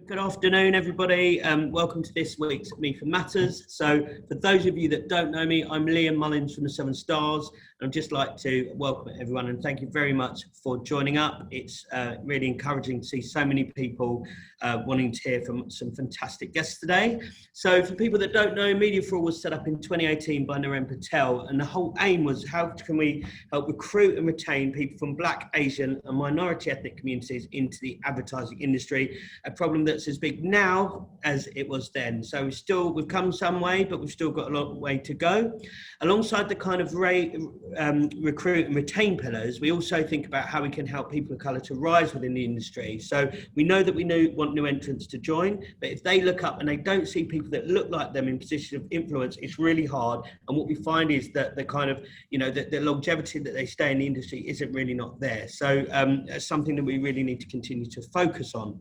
Good afternoon, everybody. Welcome to this week's Me for Matters. So for those of you that don't know me, I'm Liam Mullins from the Seven Stars. And I'd just like to welcome everyone and thank you very much for joining up. It's really encouraging to see so many people wanting to hear from some fantastic guests today. So for people that don't know, Media for All was set up in 2018 by Naren Patel. And the whole aim was how can we help recruit and retain people from Black, Asian and minority ethnic communities into the advertising industry, a problem that's as big now as it was then. So we've come some way, but we've still got a long way to go. Alongside the kind of recruit and retain pillars, we also think about how we can help people of colour to rise within the industry. So we know that we want new entrants to join, but if they look up and they don't see people that look like them in positions of influence, it's really hard. And what we find is that the kind of, the longevity that they stay in the industry isn't really not there. So it's something that we really need to continue to focus on.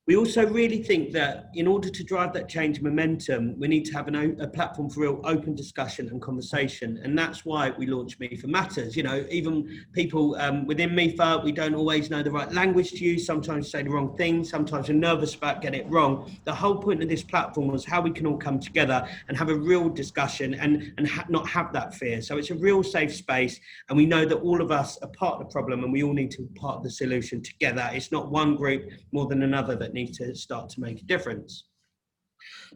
We also really think that in order to drive that change momentum, we need to have a platform for real open discussion and conversation. And that's why we launched Me for Matters. Even people within MIFA, we don't always know the right language to use. Sometimes say the wrong thing. Sometimes we're nervous about getting it wrong. The whole point of this platform was how we can all come together and have a real discussion and not have that fear. So it's a real safe space. And we know that all of us are part of the problem and we all need to be part of the solution together. It's not one group more than another that need to start to make a difference.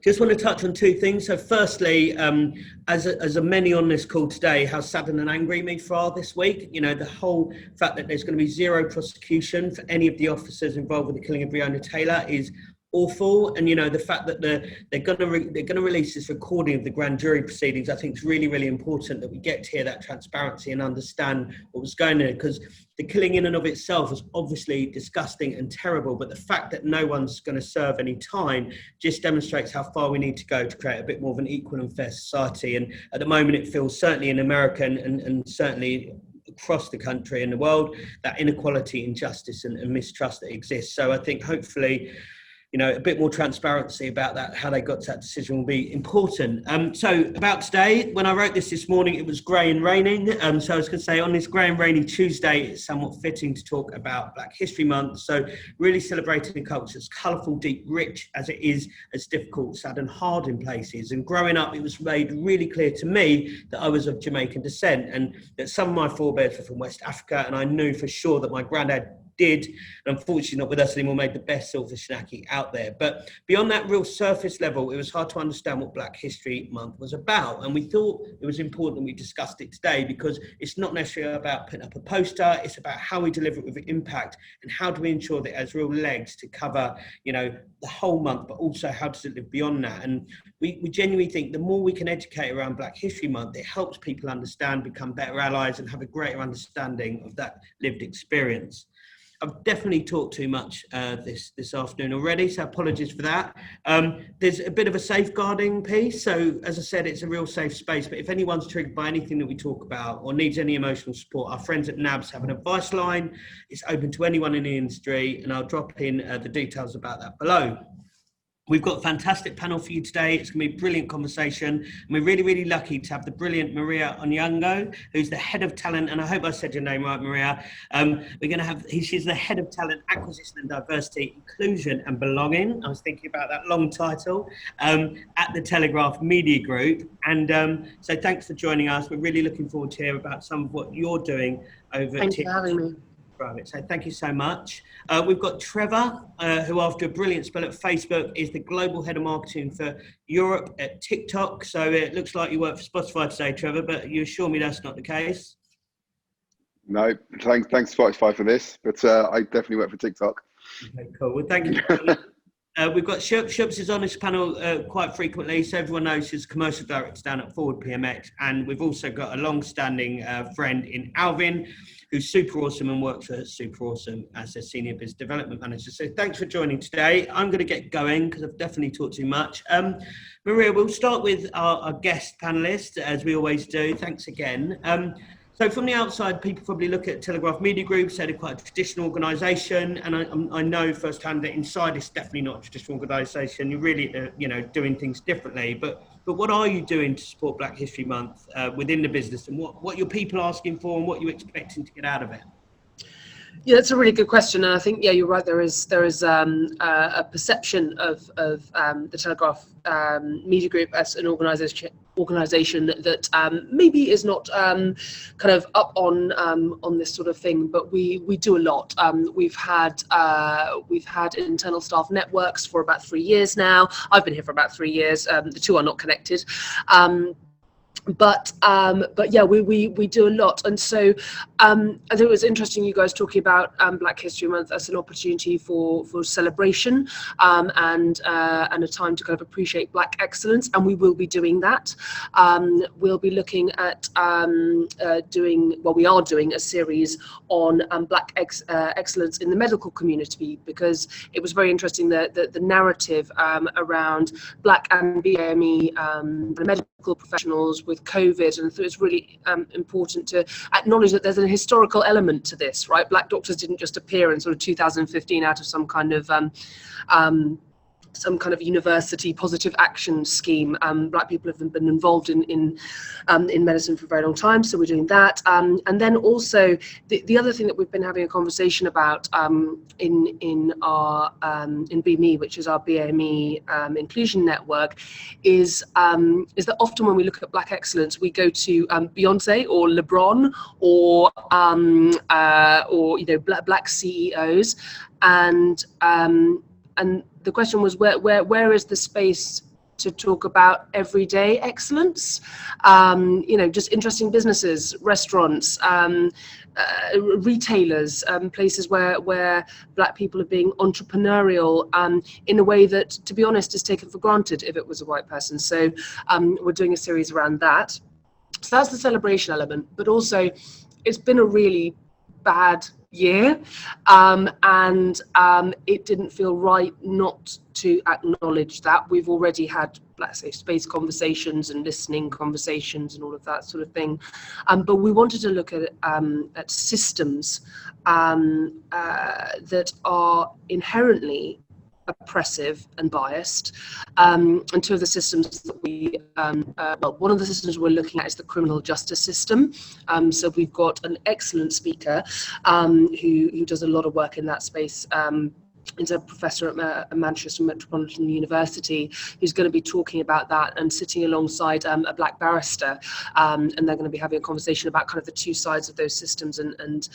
Just want to touch on two things. So firstly, as many on this call today, how saddened and angry MIFA are this week. The whole fact that there's going to be zero prosecution for any of the officers involved with the killing of Breonna Taylor is awful. And the fact that they're going to release this recording of the grand jury proceedings, I think is really, really important that we get to hear that transparency and understand what was going on, because the killing in and of itself was obviously disgusting and terrible, but the fact that no one's going to serve any time just demonstrates how far we need to go to create a bit more of an equal and fair society. And at the moment it feels, certainly in America and certainly across the country and the world, that inequality, injustice and mistrust that exists. So I think hopefully a bit more transparency about that, how they got to that decision, will be important. So about today, when I wrote this morning, it was grey and raining. So I was going to say on this grey and rainy Tuesday, it's somewhat fitting to talk about Black History Month. So really celebrating a culture that's colourful, deep, rich as it is, as difficult, sad and hard in places. And growing up, it was made really clear to me that I was of Jamaican descent and that some of my forebears were from West Africa. And I knew for sure that my granddad did, and unfortunately not with us anymore, made the best silver shanaki out there. But beyond that real surface level, it was hard to understand what Black History Month was about. And we thought it was important that we discussed it today, because it's not necessarily about putting up a poster, it's about how we deliver it with impact and how do we ensure that it has real legs to cover, the whole month, but also how does it live beyond that. And we genuinely think the more we can educate around Black History Month, it helps people understand, become better allies and have a greater understanding of that lived experience. I've definitely talked too much this afternoon already, so apologies for that. There's a bit of a safeguarding piece. So as I said, it's a real safe space, but if anyone's triggered by anything that we talk about or needs any emotional support, our friends at NABS have an advice line. It's open to anyone in the industry, and I'll drop in the details about that below. We've got a fantastic panel for you today. It's going to be a brilliant conversation. And we're really, really lucky to have the brilliant Maria Onyango, who's the head of talent. And I hope I said your name right, Maria. She's the head of talent, acquisition and diversity, inclusion and belonging. I was thinking about that long title at the Telegraph Media Group. And so thanks for joining us. We're really looking forward to hear about some of what you're doing over. Thank you for having me. Right, so thank you so much. We've got Trevor, who after a brilliant spell at Facebook is the global head of marketing for Europe at TikTok. So it looks like you work for Spotify today, Trevor, but you assure me that's not the case. No, thanks Spotify for this, but I definitely work for TikTok. Okay, cool. Well, thank you. We've got Shubs is on this panel quite frequently, so everyone knows she's commercial director down at ForwardPMX, and we've also got a long-standing friend in Alvin, who's super awesome and works for Super Awesome as a senior business development manager. So thanks for joining today. I'm going to get going because I've definitely talked too much. Maria, we'll start with our guest panelist, as we always do. Thanks again. So from the outside, people probably look at Telegraph Media Group, say they're quite a traditional organisation, and I know firsthand that inside it's definitely not a traditional organisation. You're really, doing things differently. But what are you doing to support Black History Month within the business, and what your people are asking for, and what you're expecting to get out of it? Yeah, that's a really good question, and I think you're right. There is a perception of the Telegraph media group as an organisation that maybe is not kind of up on this sort of thing, but we do a lot. We've had internal staff networks for about 3 years now. I've been here for about 3 years. The two are not connected. But yeah, we do a lot, and so I think it was interesting you guys talking about Black History Month as an opportunity for celebration and a time to kind of appreciate Black excellence, and we will be doing that. We'll be looking at we are doing a series on Black excellence in the medical community, because it was very interesting that the narrative around Black and BAME medical professionals with COVID, and so it's really important to acknowledge that there's a historical element to this, right? Black doctors didn't just appear in sort of 2015 out of some kind of university positive action scheme. Black people have been involved in medicine for a very long time, so we're doing that. And then also the other thing that we've been having a conversation about in our in BME, which is our BME inclusion network, is that often when we look at Black excellence, we go to Beyonce or LeBron or Black CEOs, and the question was where is the space to talk about everyday excellence? Just interesting businesses, restaurants, retailers, places where Black people are being entrepreneurial in a way that, to be honest, is taken for granted if it was a white person. So we're doing a series around that. So that's the celebration element, but also it's been a really bad year, and it didn't feel right not to acknowledge that. We've already had, let's say, space conversations and listening conversations and all of that sort of thing, but we wanted to look at systems that are inherently oppressive and biased, and two of the systems that one of the systems we're looking at is the criminal justice system. So we've got an excellent speaker who does a lot of work in that space. Is a professor at Manchester Metropolitan University, who's going to be talking about that and sitting alongside a Black barrister, and they're going to be having a conversation about kind of the two sides of those systems and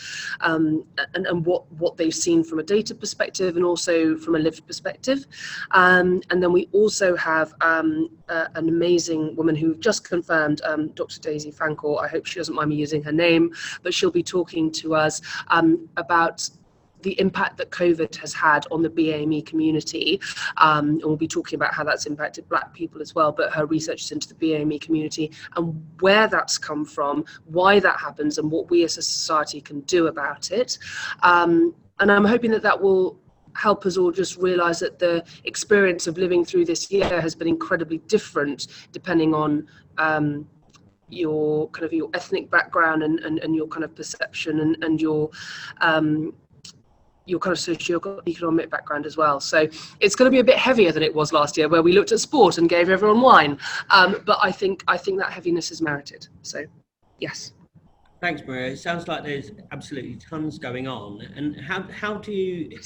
what they've seen from a data perspective and also from a lived perspective. And then we also have an amazing woman who just confirmed, Dr. Daisy Frankel. I hope she doesn't mind me using her name, but she'll be talking to us about the impact that COVID has had on the BAME community, and we'll be talking about how that's impacted Black people as well, but her research is into the BAME community and where that's come from, why that happens, and what we as a society can do about it. And I'm hoping that will help us all just realise that the experience of living through this year has been incredibly different depending on your ethnic background and your kind of perception and your kind of socio-economic background as well. So it's going to be a bit heavier than it was last year, where we looked at sport and gave everyone wine. But I think that heaviness is merited. So, yes. Thanks, Maria. It sounds like there's absolutely tons going on. And how do you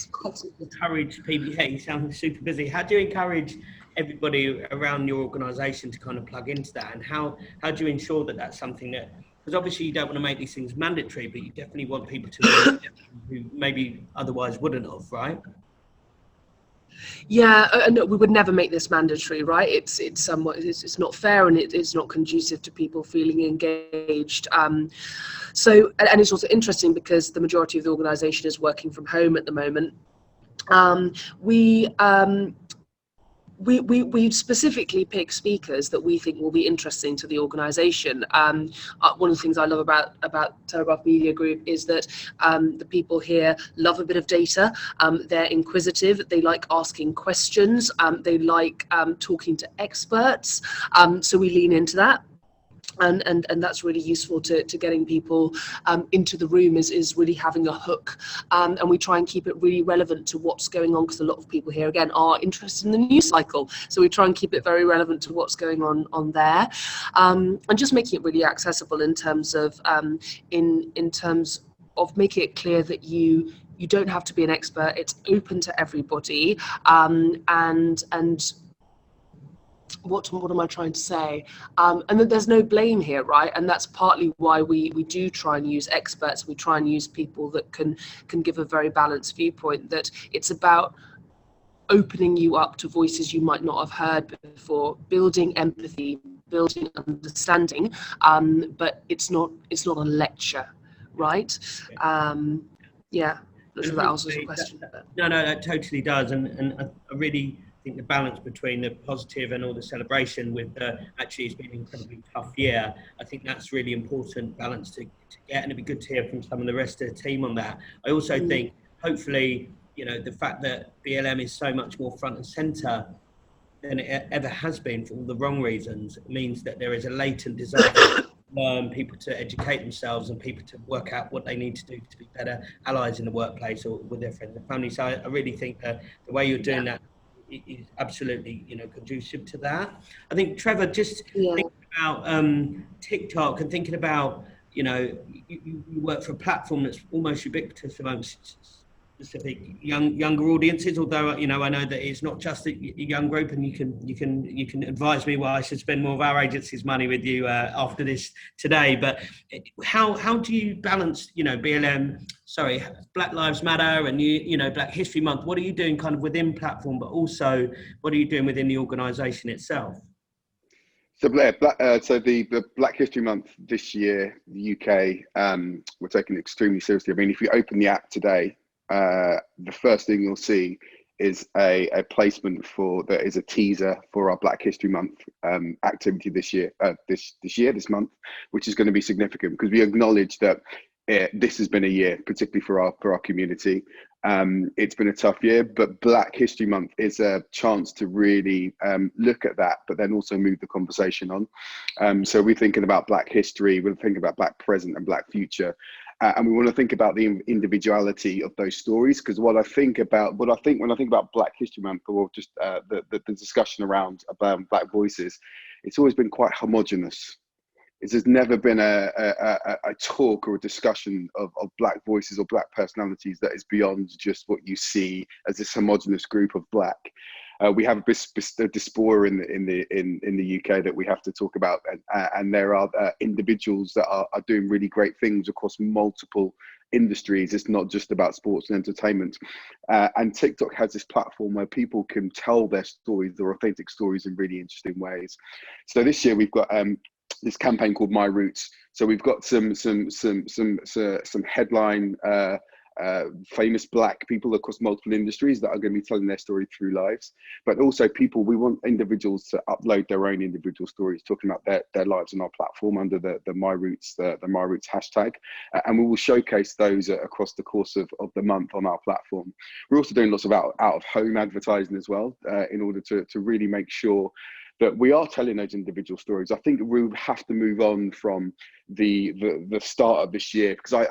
encourage people? Yeah, you sound super busy. How do you encourage everybody around your organisation to kind of plug into that? And how do you ensure that that's something that, because obviously you don't want to make these things mandatory, but you definitely want people to who maybe otherwise wouldn't have, right? Yeah, no, we would never make this mandatory, right? It's not fair, and it's not conducive to people feeling engaged. So, and it's also interesting because the majority of the organisation is working from home at the moment. We specifically pick speakers that we think will be interesting to the organisation. One of the things I love about Telegraph Media Group is that the people here love a bit of data. They're inquisitive. They like asking questions. They like talking to experts. So we lean into that. And that's really useful to getting people into the room is really having a hook, and we try and keep it really relevant to what's going on, because a lot of people here again are interested in the news cycle, so we try and keep it very relevant to what's going on there, and just making it really accessible in terms of making it clear that you don't have to be an expert. It's open to everybody, and what am I trying to say? And that there's no blame here, right? And that's partly why we do try and use experts. We try and use people that can give a very balanced viewpoint. That it's about opening you up to voices you might not have heard before, building empathy, building understanding. But it's not a lecture, right? Yeah. So that answers your question. No, that totally does, and I really think the balance between the positive and all the celebration with actually it's been an incredibly tough year. I think that's really important balance to get, and it'd be good to hear from some of the rest of the team on that. I also think, hopefully, the fact that BLM is so much more front and centre than it ever has been for all the wrong reasons means that there is a latent desire to learn, people to educate themselves, and people to work out what they need to do to be better allies in the workplace or with their friends and family. So I really think that the way you're doing that is absolutely, conducive to that. I think, Trevor, just thinking about TikTok and thinking about, you work for a platform that's almost ubiquitous amongst specific younger audiences, although I know that it's not just a young group, and you can advise me why I should spend more of our agency's money with you after this today. But how do you balance BLM, Black Lives Matter, and Black History Month? What are you doing kind of within platform, but also what are you doing within the organisation itself? So, the Black History Month this year, the UK, we're taking it extremely seriously. I mean, if you open the app today, the first thing you'll see is a placement that is a teaser for our Black History Month activity this month, which is going to be significant because we acknowledge that this has been a year, particularly for our community. It's been a tough year, but Black History Month is a chance to really look at that, but then also move the conversation on. So we're thinking about Black history, we're thinking about Black present and Black future. And we want to think about the individuality of those stories, because when I think about Black History Month, or just the discussion around Black voices, it's always been quite homogenous. There's never been a talk or a discussion of Black voices or Black personalities that is beyond just what you see as this homogenous group of Black. We have a diaspora in the UK that we have to talk about, and there are individuals that are doing really great things across multiple industries. It's not just about sports and entertainment. And TikTok has this platform where people can tell their stories, their authentic stories, in really interesting ways. So this year we've got this campaign called My Roots. So we've got some headline famous Black people across multiple industries that are going to be telling their story through lives, but also we want individuals to upload their own individual stories, talking about their lives on our platform under the My Roots, the My Roots hashtag, and we will showcase those across the course of the month on our platform. We're also doing lots of out of home advertising as well, in order to really make sure that we are telling those individual stories. I think we have to move on from the start of this year, because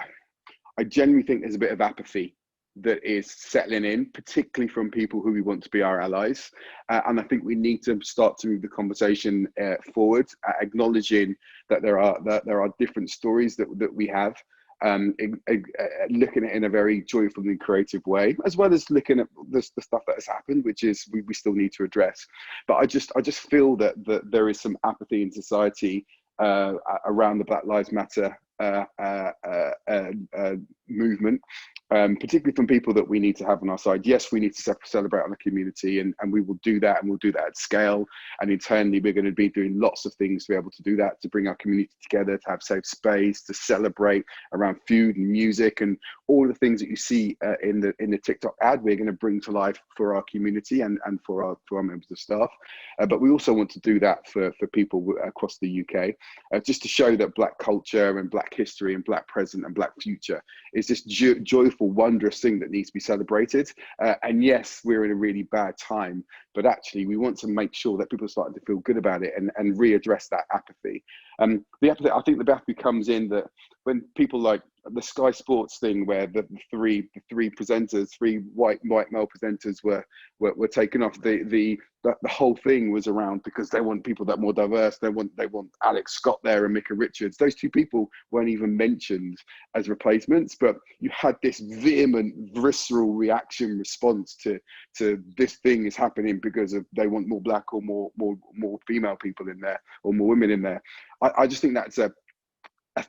I genuinely think there's a bit of apathy that is settling in, particularly from people who we want to be our allies. And I think we need to start to move the conversation forward, acknowledging that there are different stories that we have, looking at it in a very joyful and creative way, as well as looking at the stuff that has happened, which is we still need to address. But I just feel that there is some apathy in society around the Black Lives Matter movement, particularly from people that we need to have on our side. Yes, we need to celebrate on the community, and we will do that, and we'll do that at scale. And internally, we're going to be doing lots of things to be able to do that, to bring our community together, to have safe space, to celebrate around food and music, and all the things that you see in the TikTok ad, we're going to bring to life for our community and for our members of staff. But we also want to do that for people across the UK, just to show that Black culture and Black history and Black present and Black future is this joyful, wondrous thing that needs to be celebrated. And yes, we're in a really bad time, but actually we want to make sure that people are starting to feel good about it and readdress that apathy. The apathy, I think the apathy comes in that when people like the Sky Sports thing, where the three presenters, three white male presenters were taken off. The whole thing was around because they want people that are more diverse. They want Alex Scott there and Micah Richards. Those two people weren't even mentioned as replacements, but you had this vehement, visceral reaction response to this thing is happening because of they want more black or more female people in there or more women in there. I just think that's a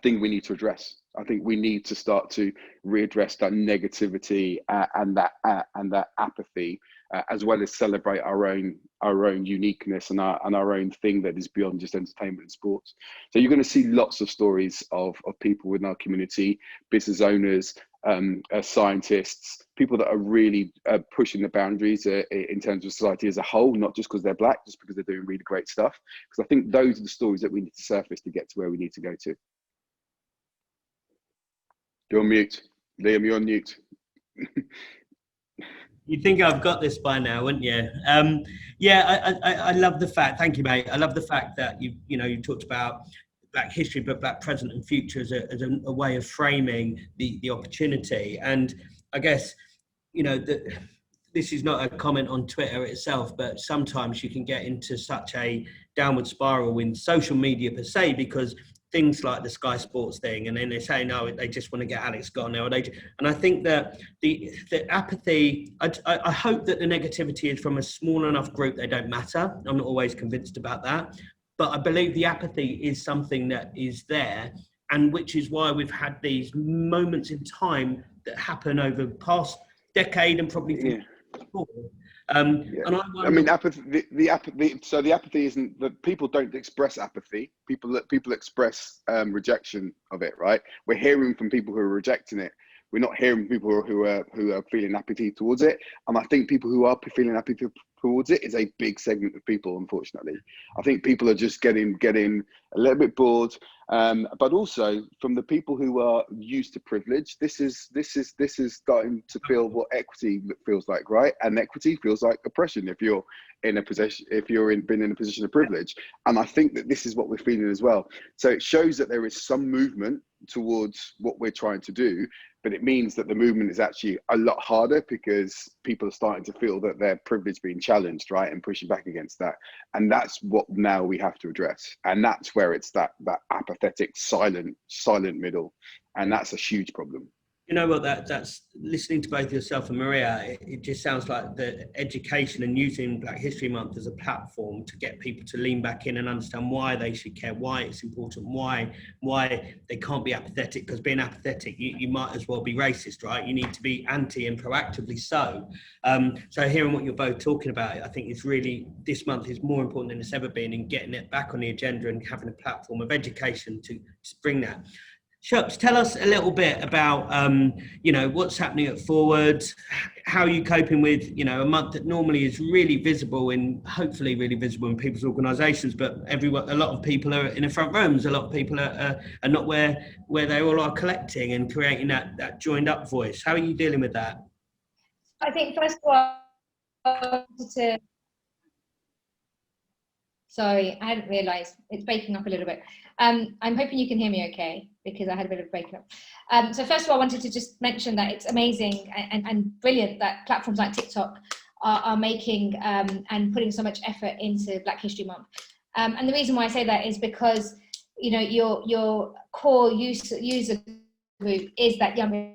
thing we need to address. I think we need to start to readdress that negativity and that apathy, as well as celebrate our own uniqueness and our own thing that is beyond just entertainment and sports. So you're going to see lots of stories of people within our community, business owners, scientists, people that are really pushing the boundaries in terms of society as a whole, not just because they're black, just because they're doing really great stuff. Because I think those are the stories that we need to surface to get to where we need to go to. You're on mute. Liam, you're on mute. You'd think I've got this by now, wouldn't you? Yeah, I love the fact, thank you, mate. I love the fact that you talked about Black history, but Black present and future as a way of framing the opportunity. And I guess, this is not a comment on Twitter itself, but sometimes you can get into such a downward spiral in social media per se, because things like the Sky Sports thing, and then they say, no, they just want to get Alex gone now. And I think that the apathy, I hope that the negativity is from a small enough group they don't matter. I'm not always convinced about that. But I believe the apathy is something that is there, and which is why we've had these moments in time that happen over the past decade and probably before. And I mean, apathy. The apathy. So the apathy isn't that people don't express apathy. People express rejection of it. Right? We're hearing from people who are rejecting it. We're not hearing people who are feeling apathy towards it. And I think people who are feeling apathy towards it is a big segment of people, unfortunately. I think people are just getting a little bit bored. But also from the people who are used to privilege, this is starting to feel what equity feels like, right? And equity feels like oppression if you're been in a position of privilege. And I think that this is what we're feeling as well. So it shows that there is some movement towards what we're trying to do, but it means that the movement is actually a lot harder because people are starting to feel that their privilege being challenged, right, and pushing back against that. And that's what now we have to address. And that's where it's that apathetic, silent middle. And that's a huge problem. You know what, that's listening to both yourself and Maria, it just sounds like the education and using Black History Month as a platform to get people to lean back in and understand why they should care, why it's important, why they can't be apathetic, because being apathetic, you might as well be racist, right? You need to be anti and proactively so. So hearing what you're both talking about, I think it's really, this month is more important than it's ever been in getting it back on the agenda and having a platform of education to bring that. Shucks, tell us a little bit about, what's happening at Forward. How are you coping with, a month that normally is really visible hopefully really visible in people's organisations, but a lot of people are in the front rooms. A lot of people are not where they all are collecting and creating that joined up voice. How are you dealing with that? I think first of all, sorry, I hadn't realised it's breaking up a little bit. I'm hoping you can hear me okay, because I had a bit of a breakup. So first of all, I wanted to just mention that it's amazing and brilliant that platforms like TikTok are making and putting so much effort into Black History Month. And the reason why I say that is because, your core user group is that younger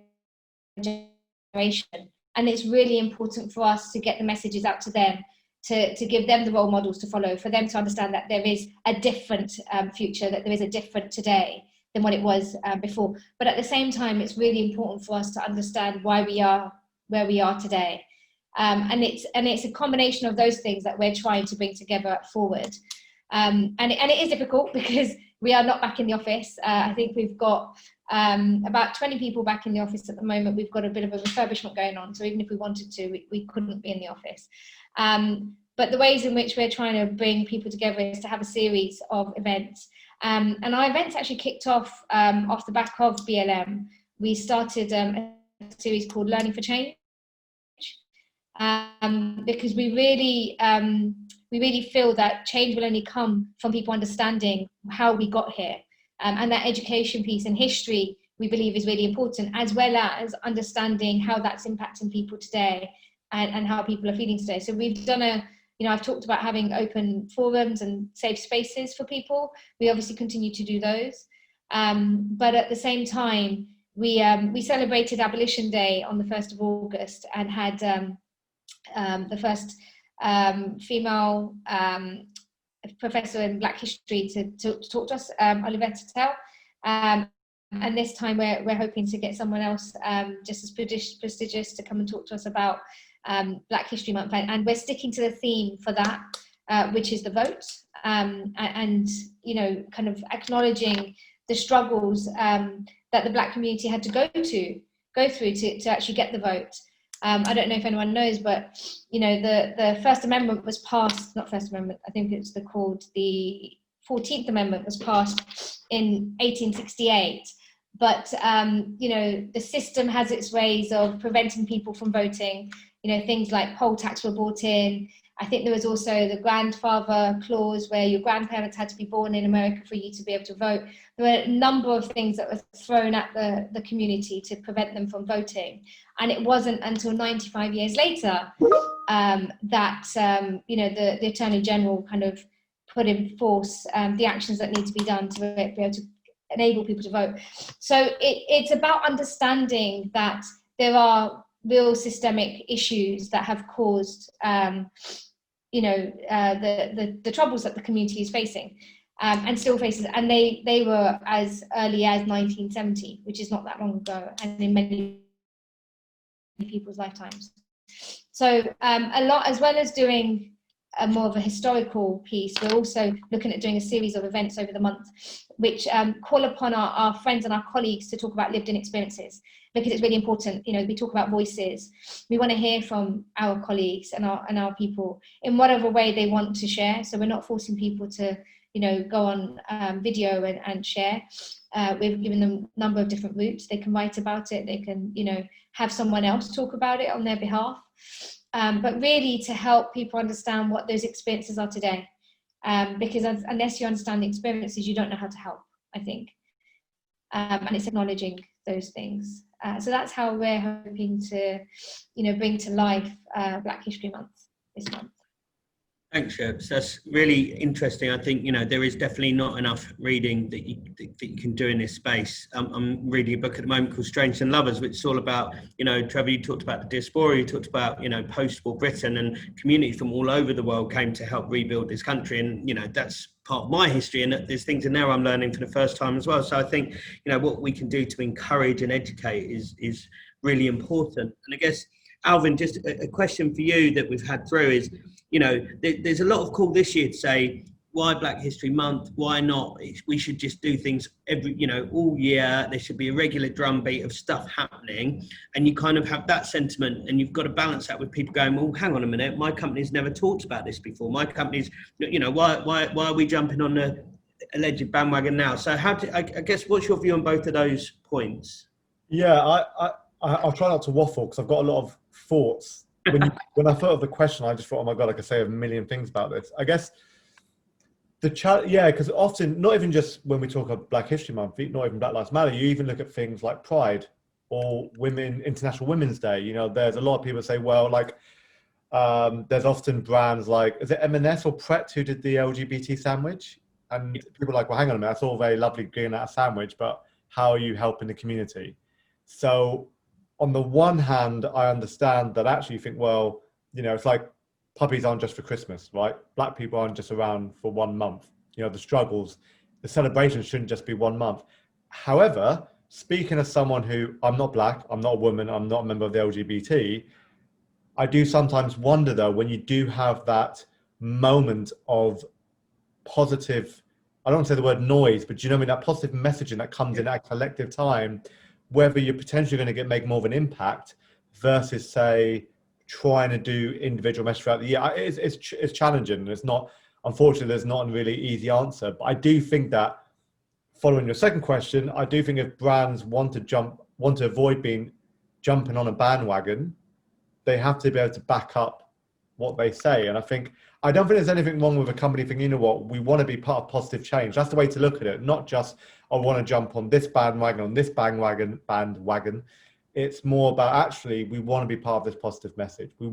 generation. And it's really important for us to get the messages out to them, to give them the role models to follow, for them to understand that there is a different future, that there is a different today than what it was before. But at the same time, it's really important for us to understand why we are where we are today. And it's a combination of those things that we're trying to bring together at Forward. And it is difficult because we are not back in the office. I think we've got about 20 people back in the office at the moment. We've got a bit of a refurbishment going on. So even if we wanted to, we couldn't be in the office. But the ways in which we're trying to bring people together is to have a series of events. And our events actually kicked off the back of BLM. We started a series called Learning for Change. because we really feel that change will only come from people understanding how we got here, and that education piece and history we believe is really important, as well as understanding how that's impacting people today and how people are feeling today. So we've done I've talked about having open forums and safe spaces for people. We obviously continue to do those. But at the same time, we celebrated Abolition Day on the 1st of August and had the first female professor in Black history to talk to us, Oliver Tatel. And this time we're hoping to get someone else just as prestigious to come and talk to us about Black History Month. And we're sticking to the theme for that, which is the vote, and kind of acknowledging the struggles that the Black community had to go through to actually get the vote. I don't know if anyone knows, but the First Amendment was passed, not First Amendment, I think it's called the 14th Amendment was passed in 1868. But the system has its ways of preventing people from voting. Things like poll tax were brought in. I think there was also the grandfather clause where your grandparents had to be born in America for you to be able to vote. There were a number of things that were thrown at the community to prevent them from voting. And it wasn't until 95 years later that the Attorney General kind of put in force the actions that need to be done to be able to enable people to vote. So it's about understanding that there are real systemic issues that have caused the troubles that the community is facing and still faces, and they were as early as 1970, which is not that long ago, and in many people's lifetimes. So a lot, as well as doing more of a historical piece, we're also looking at doing a series of events over the month which call upon our friends and our colleagues to talk about lived-in experiences, because it's really important. We talk about voices. We want to hear from our colleagues and our people in whatever way they want to share. So we're not forcing people to go on video and share. We've given them a number of different routes. They can write about it. They can have someone else talk about it on their behalf. But really to help people understand what those experiences are today. Because unless you understand the experiences, you don't know how to help, I think. And it's acknowledging those things. So that's how we're hoping to, bring to life Black History Month this month. Thanks, Sherbs. That's really interesting. I think there is definitely not enough reading that you can do in this space. I'm reading a book at the moment called Strangers and Lovers, which is all about Trevor, you talked about the diaspora, you talked about post-war Britain, and communities from all over the world came to help rebuild this country, and that's part of my history, and there's things in there I'm learning for the first time as well. So I think what we can do to encourage and educate is really important. And I guess, Alvin, just a question for you that we've had through is, there's a lot of call this year to say, why Black History Month? Why not? We should just do things all year. There should be a regular drumbeat of stuff happening. And you kind of have that sentiment, and you've got to balance that with people going, well, hang on a minute, my company's never talked about this before. My company's, why are we jumping on the alleged bandwagon now? So I guess, what's your view on both of those points? Yeah, I'll try not to waffle because I've got a lot of thoughts. When I thought of the question, I just thought, oh my God, I could say a million things about this. I guess because often, not even just when we talk about Black History Month, not even Black Lives Matter, you even look at things like Pride or International Women's Day. There's a lot of people say, well, there's often brands like, is it M&S or Pret who did the LGBT sandwich? And people are like, well, hang on a minute, that's all very lovely getting out a sandwich, but how are you helping the community? So on the one hand, I understand that actually you think, well, it's like puppies aren't just for Christmas, right? Black people aren't just around for 1 month. The struggles, the celebrations shouldn't just be 1 month. However, speaking as someone who, I'm not Black, I'm not a woman, I'm not a member of the LGBT, I do sometimes wonder though, when you do have that moment of positive, I don't want to say the word noise, but that positive messaging that comes in at a collective time, whether you're potentially going to make more of an impact versus, say, trying to do individual messages throughout the year. It's challenging. It's not, unfortunately, there's not a really easy answer. But I do think that, following your second question, I do think if brands want to avoid jumping on a bandwagon, they have to be able to back up what they say. And I don't think there's anything wrong with a company thinking, you know what, we want to be part of positive change. That's the way to look at it. Not just, I want to jump on this bandwagon, bandwagon. It's more about actually, we want to be part of this positive message. We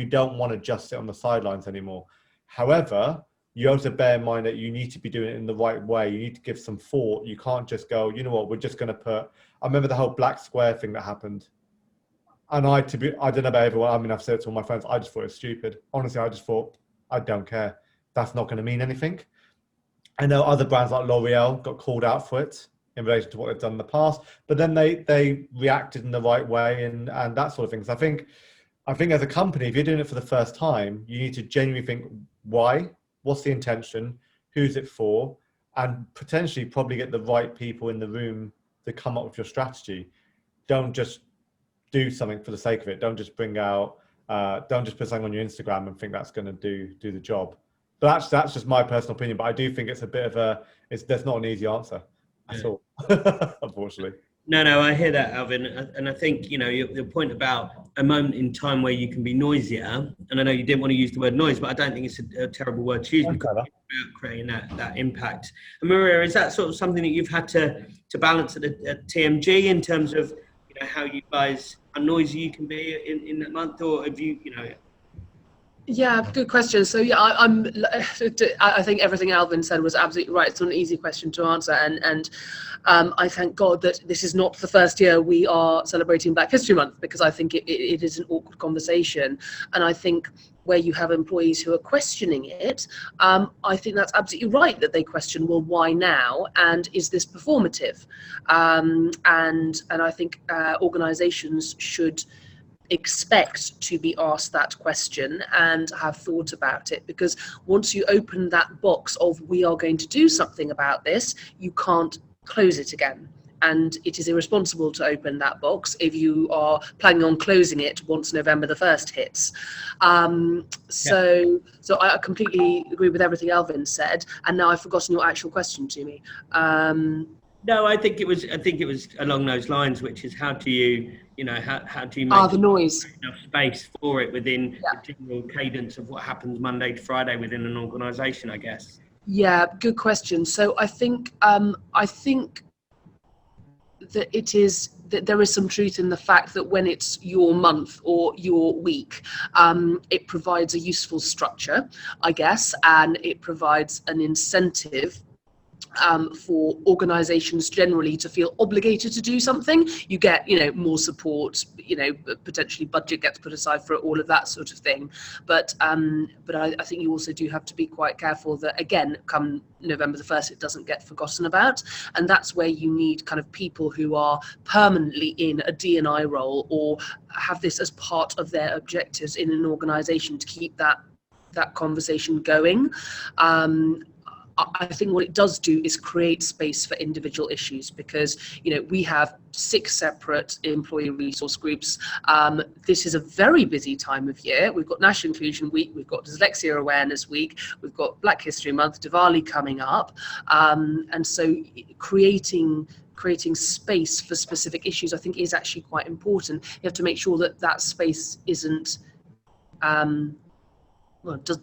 don't want to just sit on the sidelines anymore. However, you have to bear in mind that you need to be doing it in the right way. You need to give some thought. You can't just go, you know what, we're just going to put, I remember the whole black square thing that happened. And I don't know about everyone. I mean, I've said it to all my friends, I just thought it was stupid. Honestly, I just thought, I don't care. That's not going to mean anything. I know other brands like L'Oreal got called out for it in relation to what they've done in the past, but then they reacted in the right way and that sort of thing. So I think as a company, if you're doing it for the first time, you need to genuinely think, why? What's the intention? Who's it for? And potentially probably get the right people in the room to come up with your strategy. Don't just do something for the sake of it. Don't just don't just put something on your Instagram and think that's going to do the job. But that's just my personal opinion. But I do think it's a bit of there's not an easy answer at all, unfortunately. No, I hear that, Alvin. And I think, your point about a moment in time where you can be noisier, and I know you didn't want to use the word noise, but I don't think it's a terrible word to use because it's about creating that impact. And Maria, is that sort of something that you've had to balance at TMG in terms of, how you guys, how noisy you can be in that month, or have you, Yeah, good question. So yeah, I think everything Alvin said was absolutely right. It's not an easy question to answer, and I thank God that this is not the first year we are celebrating Black History Month, because I think it is an awkward conversation, and I think where you have employees who are questioning it, I think that's absolutely right that they question, well, why now, and is this performative? And I think organisations should expect to be asked that question and have thought about it, because once you open that box of we are going to do something about this, you can't close it again, and it is irresponsible to open that box if you are planning on closing it once November the 1st hits. So I completely agree with everything Alvin said, and now I've forgotten your actual question to me. No, I think it was along those lines, which is how do you how do you make the noise enough space for it within the general cadence of what happens Monday to Friday within an organisation, I guess. Yeah, good question. So I think that there is some truth in the fact that when it's your month or your week, it provides a useful structure, I guess, and it provides an incentive for organisations generally to feel obligated to do something. You get, more support, potentially budget gets put aside for all of that sort of thing. But I think you also do have to be quite careful that, again, come November the 1st, it doesn't get forgotten about. And that's where you need kind of people who are permanently in a D&I role or have this as part of their objectives in an organisation to keep that conversation going. I think what it does do is create space for individual issues, because we have 6 separate employee resource groups. This is a very busy time of year. We've got National Inclusion Week, we've got Dyslexia Awareness Week, we've got Black History Month, Diwali coming up, and so creating space for specific issues I think is actually quite important. You have to make sure that space isn't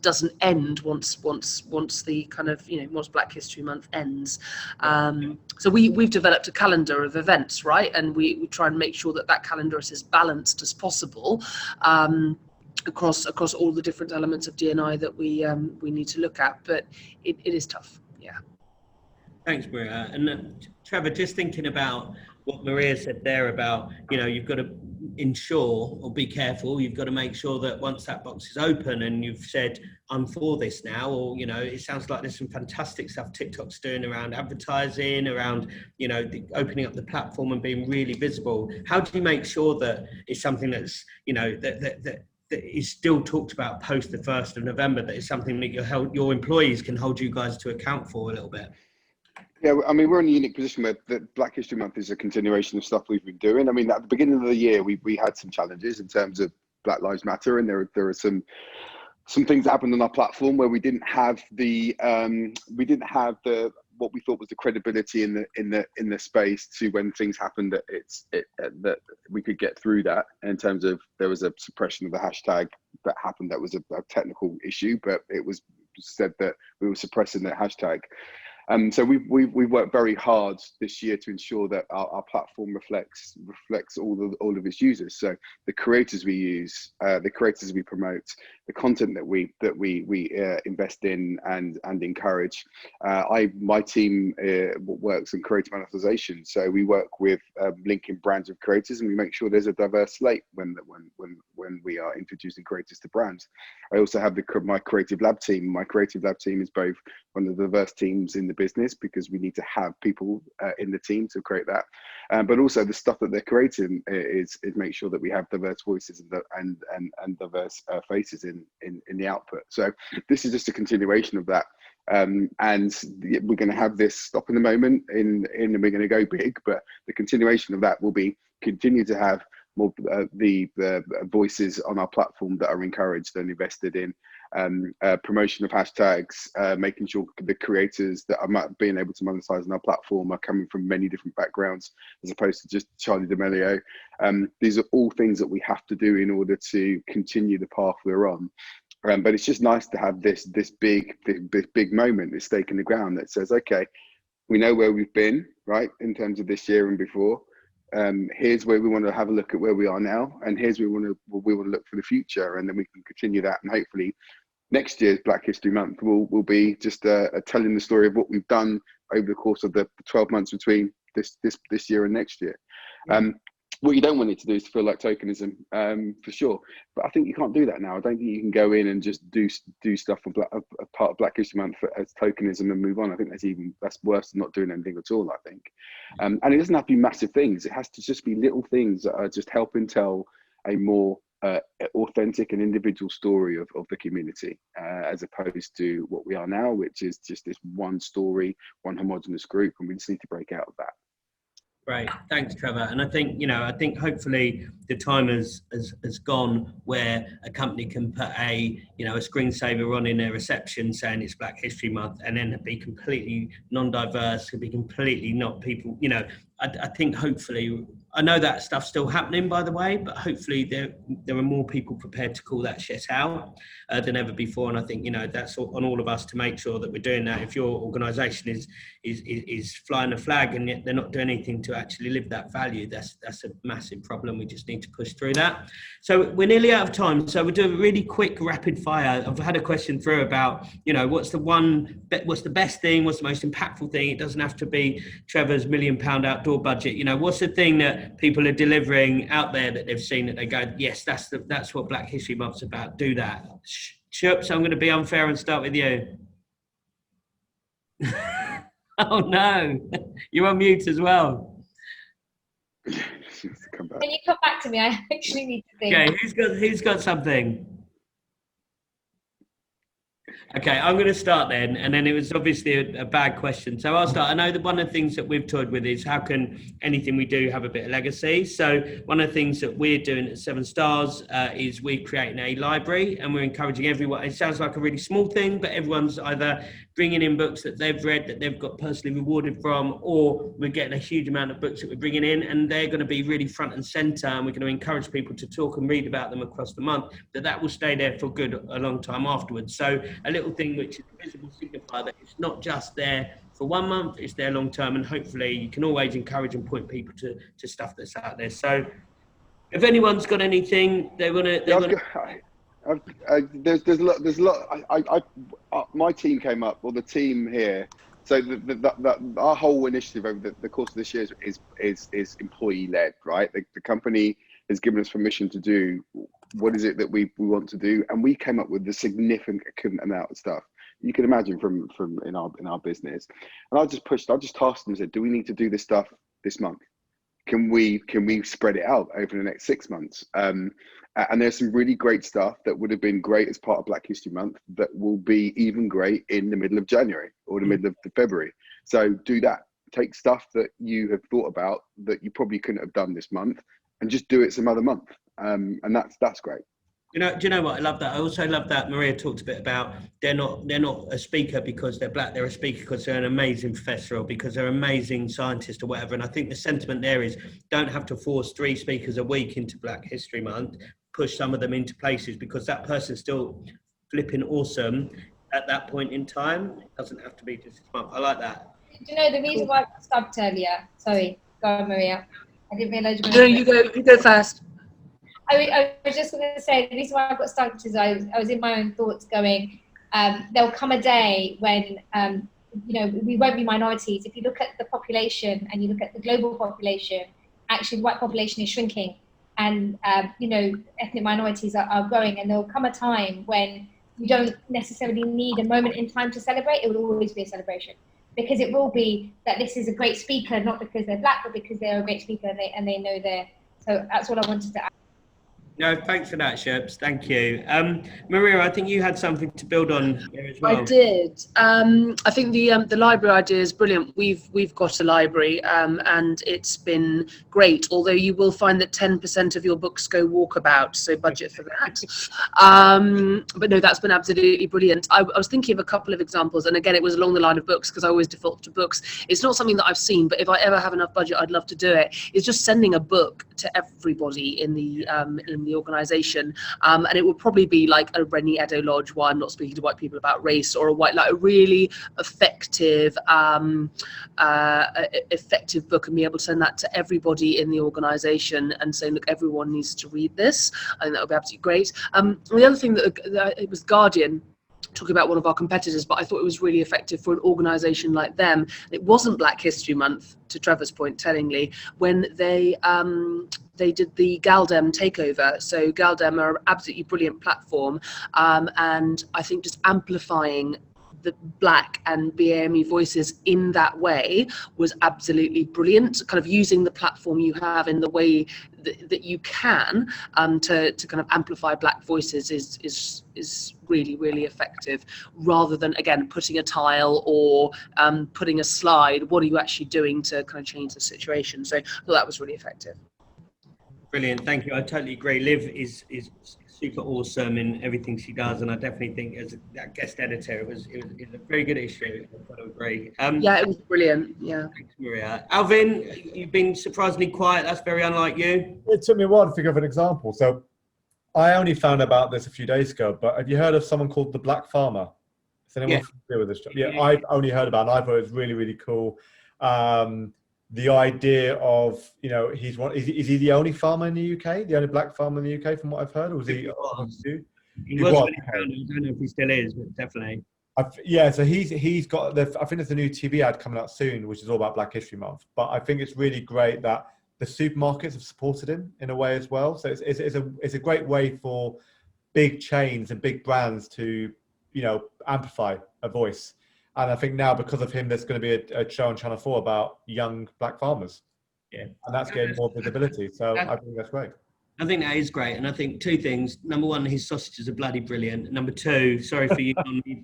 doesn't end once the kind of once Black History Month ends. So we've developed a calendar of events, right, and we try and make sure that calendar is as balanced as possible across all the different elements of D&I that we need to look at, but it is tough. Yeah. Thanks, Maria. And Trevor, just thinking about what Maria said there about, you've got to ensure or be careful, you've got to make sure that once that box is open and you've said, I'm for this now, or, it sounds like there's some fantastic stuff TikTok's doing around advertising, around, opening up the platform and being really visible. How do you make sure that it's something that's, that is still talked about post the 1st of November, that is something that your employees can hold you guys to account for a little bit? Yeah, I mean, we're in a unique position where the Black History Month is a continuation of stuff we've been doing. I mean, at the beginning of the year, we had some challenges in terms of Black Lives Matter, and there are some things that happened on our platform where we didn't have the what we thought was the credibility in the space to when things happened that we could get through that, in terms of there was a suppression of the hashtag that happened. That was a technical issue, but it was said that we were suppressing that hashtag. So we've worked very hard this year to ensure that our platform reflects all of its users. So the creators we use, the creators we promote, the content that we invest in and encourage. My team works in creative monetization, so we work with linking brands with creators, and we make sure there's a diverse slate when we are introducing creators to brands. I also have my creative lab team. My creative lab team is both one of the diverse teams in the business, because we need to have people in the team to create that, but also the stuff that they're creating is make sure that we have diverse voices and diverse faces in the output. So this is just a continuation of that, and we're going to have this stop in the moment and we're going to go big, but the continuation of that will be continue to have more the voices on our platform that are encouraged and invested in promotion of hashtags, making sure the creators that are being able to monetize on our platform are coming from many different backgrounds, as opposed to just Charlie D'Amelio. These are all things that we have to do in order to continue the path we're on. But it's just nice to have this big moment, this stake in the ground that says, okay, we know where we've been, right, in terms of this year and before. Here's where we want to have a look at where we are now, and here's where we want to look for the future, and then we can continue that. And hopefully next year's Black History Month will be just telling the story of what we've done over the course of the 12 months between this year and next year. What you don't want it to do is to feel like tokenism, for sure. But I think you can't do that now. I don't think you can go in and just do stuff for a part of Black History Month as tokenism and move on. I think that's worse than not doing anything at all, I think. And it doesn't have to be massive things. It has to just be little things that are just helping tell a more authentic and individual story of the community, as opposed to what we are now, which is just this one story, one homogenous group, and we just need to break out of that. Great, thanks, Trevor. And I think hopefully the time has gone where a company can put a screensaver on in their reception saying it's Black History Month, and then be completely non-diverse, could be completely not people. I think hopefully, I know that stuff's still happening, by the way, but hopefully there are more people prepared to call that shit out than ever before. And I think that's on all of us to make sure that we're doing that. If your organisation is flying a flag and yet they're not doing anything to actually live that value, that's a massive problem. We just need to push through that. So we're nearly out of time. So we'll do a really quick rapid fire. I've had a question through about what's the best thing, what's the most impactful thing. It doesn't have to be Trevor's £1 million outdoor budget. What's the thing that people are delivering out there that they've seen that they go, yes, that's what Black History Month's about. Do that. Chups, I'm going to be unfair and start with you. Oh no, you're on mute as well. Can you come back to me? I actually need to think. Okay, who's got something? Okay, I'm going to start then, and then it was obviously a bad question. So I'll start. I know that one of the things that we've toyed with is how can anything we do have a bit of legacy. So one of the things that we're doing at 7 Stars is we're creating a library, and we're encouraging everyone. It sounds like a really small thing, but everyone's either bringing in books that they've read, that they've got personally rewarded from, or we're getting a huge amount of books that we're bringing in, and they're going to be really front and center, and we're going to encourage people to talk and read about them across the month, that will stay there for good a long time afterwards. So a little thing which is a visible signifier that it's not just there for 1 month, it's there long term, and hopefully you can always encourage and point people to stuff that's out there. So if anyone's got anything they want to... There's a lot. My team came up, or the team here. So our whole initiative over the course of this year is employee led, right? The company has given us permission to do what is it that we want to do, and we came up with a significant amount of stuff you can imagine from in our business. And I just tasked them and said, do we need to do this stuff this month? Can we spread it out over the next 6 months? And there's some really great stuff that would have been great as part of Black History Month that will be even great in the middle of January or the middle of February. So do that. Take stuff that you have thought about that you probably couldn't have done this month, and just do it some other month. And that's great. Do you know what? I love that. I also love that Maria talked a bit about they're not a speaker because they're black. They're a speaker because they're an amazing professor or because they're an amazing scientist or whatever. And I think the sentiment there is don't have to force 3 speakers a week into Black History Month. Push some of them into places because that person's still flipping awesome at that point in time. It doesn't have to be just this month. I like that. Do you know the reason why I got stumped earlier? Sorry, go on, Maria. I didn't realise you were No, you go first. I was just going to say the reason why I got stumped is I was in my own thoughts going, there'll come a day when, we won't be minorities. If you look at the population and you look at the global population, actually the white population is shrinking and, ethnic minorities are growing, and there'll come a time when you don't necessarily need a moment in time to celebrate. It will always be a celebration because it will be that this is a great speaker, not because they're black, but because they're a great speaker and they know so that's what I wanted to add. No, thanks for that, Sherbs. Thank you. Maria, I think you had something to build on there as well. I did. I think the library idea is brilliant. We've got a library and it's been great, although you will find that 10% of your books go walkabout, so budget for that. But no, that's been absolutely brilliant. I was thinking of a couple of examples, and again, it was along the line of books because I always default to books. It's not something that I've seen, but if I ever have enough budget, I'd love to do it. It's just sending a book to everybody in the organization, and it would probably be like a Rennie Edo Lodge one, not speaking to white people about race, or a really effective book, and be able to send that to everybody in the organization and say, look, everyone needs to read this. I think that would be absolutely great. The other thing that it was Guardian talking about one of our competitors, but I thought it was really effective for an organisation like them. It wasn't Black History Month, to Trevor's point, tellingly, when they did the Galdem takeover. So Galdem are an absolutely brilliant platform, and I think just amplifying the Black and BAME voices in that way was absolutely brilliant. Kind of using the platform you have in the way that you can to kind of amplify Black voices is really, really effective, rather than, again, putting a tile or putting a slide. What are you actually doing to kind of change the situation? So I thought that was really effective. Brilliant, thank you. I totally agree. Liv is super awesome in everything she does, and I definitely think as a guest editor, it was a very good issue. I've got to agree. Yeah, it was brilliant. Yeah. Thanks, Maria. Alvin, you've been surprisingly quiet. That's very unlike you. It took me a while to think of an example. So I only found about this a few days ago, but have you heard of someone called the Black Farmer? Is anyone familiar with this? Yeah, I've only heard about it, and I thought it was really, really cool. The idea of, is he the only farmer in the UK, the only black farmer in the UK, from what I've heard, or was he? He was when he found it. I don't know if he still is, but definitely. So he's got. I think there's a new TV ad coming out soon, which is all about Black History Month. But I think it's really great that the supermarkets have supported him in a way as well. So it's a great way for big chains and big brands to amplify a voice. And I think now, because of him, there's going to be a show on Channel 4 about young black farmers. Yeah. And that's getting more visibility. So I think that's great. I think that is great. And I think 2 things. Number 1, his sausages are bloody brilliant. Number 2, sorry for you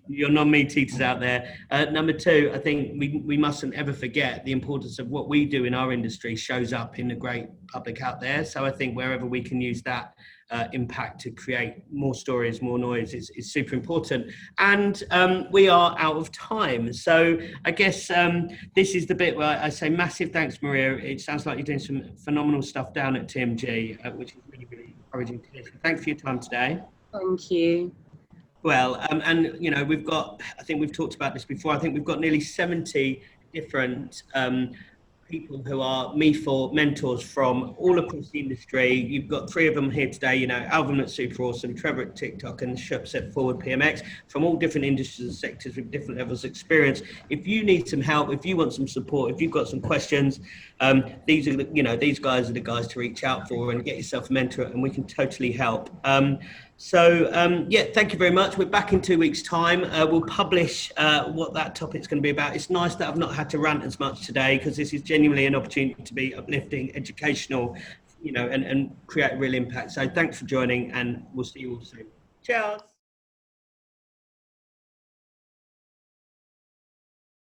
your non-meat eaters out there. Number 2, I think we mustn't ever forget the importance of what we do in our industry shows up in the great public out there. So I think wherever we can use that impact to create more stories, more noise is super important. And we are out of time. So I guess this is the bit where I say massive thanks, Maria. It sounds like you're doing some phenomenal stuff down at TMG, which is really, really encouraging to hear. So thanks for your time today. Thank you. Well, and we've got, I think we've talked about this before, I think we've got nearly 70 different people who are Me4 mentors from all across the industry. You've got 3 of them here today, Alvin at Super Awesome, Trevor at TikTok, and Sherbs at ForwardPMX, from all different industries and sectors with different levels of experience. If you need some help, if you want some support, if you've got some questions, these are these guys are the guys to reach out for and get yourself a mentor, and we can totally help. Thank you very much. We're back in 2 weeks' time. We'll publish what that topic's going to be about. It's nice that I've not had to rant as much today, because this is genuinely an opportunity to be uplifting, educational, and create a real impact. So thanks for joining, and we'll see you all soon. Cheers.